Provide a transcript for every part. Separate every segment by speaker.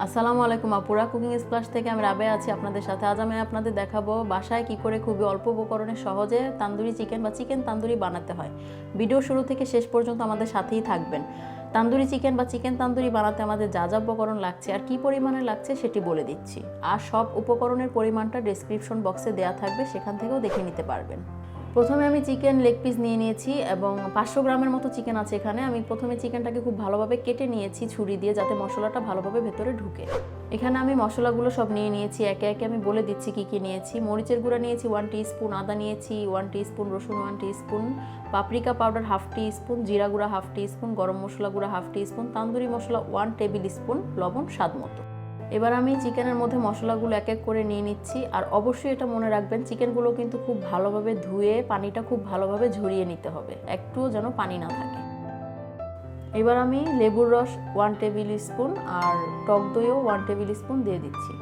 Speaker 1: আসসালামু আলাইকুম আপুরা, কুকিং স্প্লাশ থেকে আমি রাবে আছি আপনাদের সাথে। আজ আমি আপনাদের দেখাবো বাসায় কি করে খুবই অল্প উপকরণে সহজে তান্দুরি চিকেন বা চিকেন তান্দুরি বানাতে হয়। ভিডিও শুরু থেকে শেষ পর্যন্ত আমাদের সাথেই থাকবেন। তান্দুরি চিকেন বা চিকেন তান্দুরি বানাতে আমাদের যা যা উপকরণ লাগছে আর কি পরিমাণে লাগছে সেটি বলে দিচ্ছি। আর সব উপকরণের পরিমাণটা ডেসক্রিপশন বক্সে দেওয়া থাকবে, সেখান থেকেও দেখে নিতে পারবেন। প্রথমে আমি চিকেন লেগ পিস নিয়ে নিয়েছি এবং 500 গ্রামের মতো চিকেন আছে এখানে। আমি প্রথমে চিকেনটাকে খুব ভালোভাবে কেটে নিয়েছি ছুরি দিয়ে, যাতে মশলাটা ভালোভাবে ভেতরে ঢুকে। এখানে আমি মশলাগুলো সব নিয়ে নিয়েছি, একে একে আমি বলে দিচ্ছি কি কি নিয়েছি। মরিচের গুঁড়া নিয়েছি 1 টিস্পুন, আদা নিয়েছি 1 টিস্পুন, রসুন 1 টিস্পুন, পাপরিকা পাউডার 1/2 টিস্পুন, জিরা গুঁড়া 1/2 টিস্পুন, গরম মশলা গুঁড়া 1/2 টিস্পুন, তান্দুরি মশলা 1 টেবিল স্পুন, লবণ স্বাদ মতো। এবার আমি চিকেনের মধ্যে মশলাগুলো এক এক করে নিয়ে নিচ্ছি। আর অবশ্যই এটা মনে রাখবেন, চিকেনগুলো কিন্তু খুব ভালোভাবে ধুয়ে পানিটা খুব ভালোভাবে ঝরিয়ে নিতে হবে, একটুও যেন পানি না থাকে। এবার আমি লেবুর রস 1 টেবিল স্পুন আর টক দইও 1 টেবিল স্পুন দিয়ে দিচ্ছি।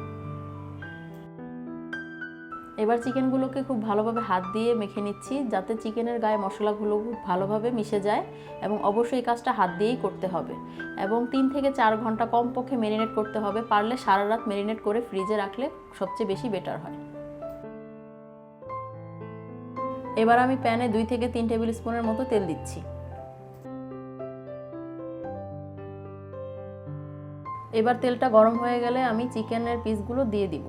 Speaker 1: এবার চিকেনগুলোকে খুব ভালোভাবে হাত দিয়ে মেখে নিচ্ছি, যাতে চিকেনের গায়ে মশলাগুলো খুব ভালোভাবে মিশে যায়। এবং অবশ্যই এই কাজটা হাত দিয়েই করতে হবে। এবং 3 থেকে 4 ঘন্টা কমপক্ষে ম্যারিনেট করতে হবে। পারলে সারা রাত ম্যারিনেট করে ফ্রিজে রাখলে সবচেয়ে বেশি বেটার হয়। এবার আমি প্যানে 2 থেকে 3 টেবিল স্পুনের মতো তেল দিচ্ছি। এবার তেলটা গরম হয়ে গেলে আমি চিকেনের পিসগুলো দিয়ে দিব।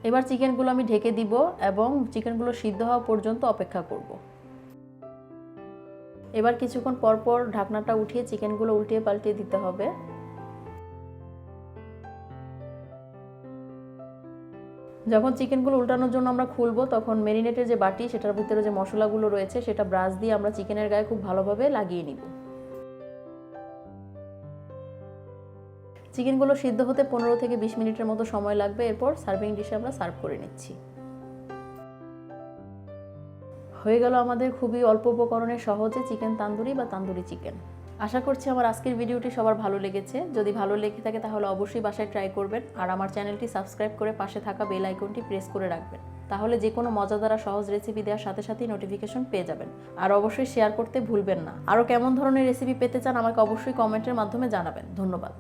Speaker 1: এবার চিকেনগুলো আমি ঢেকে দিব এবং চিকেনগুলো সিদ্ধ হওয়া পর্যন্ত অপেক্ষা করব। এবার কিছুক্ষণ পর পর ঢাকনাটা উঠিয়ে চিকেনগুলো উল্টিয়ে পাল্টিয়ে দিতে হবে। যখন চিকেনগুলো উল্টানোর জন্য আমরা খুলবো, তখন ম্যারিনেটের যে বাটি, সেটার ভিতরে যে মশলাগুলো রয়েছে সেটা ব্রাশ দিয়ে আমরা চিকেনের গায়ে খুব ভালোভাবে লাগিয়ে নিব। চিকেনগুলো সিদ্ধ হতে 15 থেকে 20 মিনিটের মতো সময় লাগবে। এরপর সার্ভিং ডিশে আমরা সার্ভ করে নিচ্ছি। হয়ে গেল আমাদের খুবই অল্প উপকরণে সহজে চিকেন তান্দুরি বা তান্দুরি চিকেন। আশা করছি আমার আজকের ভিডিওটি সবার ভালো লেগেছে। যদি ভালো লেগে থাকে তাহলে অবশ্যই বাসায় ট্রাই করবেন। আর আমার চ্যানেলটি সাবস্ক্রাইব করে পাশে থাকা বেল আইকনটি প্রেস করে রাখবেন, তাহলে যে কোনো মজাদার সহজ রেসিপি দেওয়ার সাথে সাথেই নোটিফিকেশন পেয়ে যাবেন। আর অবশ্যই শেয়ার করতে ভুলবেন না। আরও কেমন ধরনের রেসিপি পেতে চান আমাকে অবশ্যই কমেন্টের মাধ্যমে জানাবেন। ধন্যবাদ।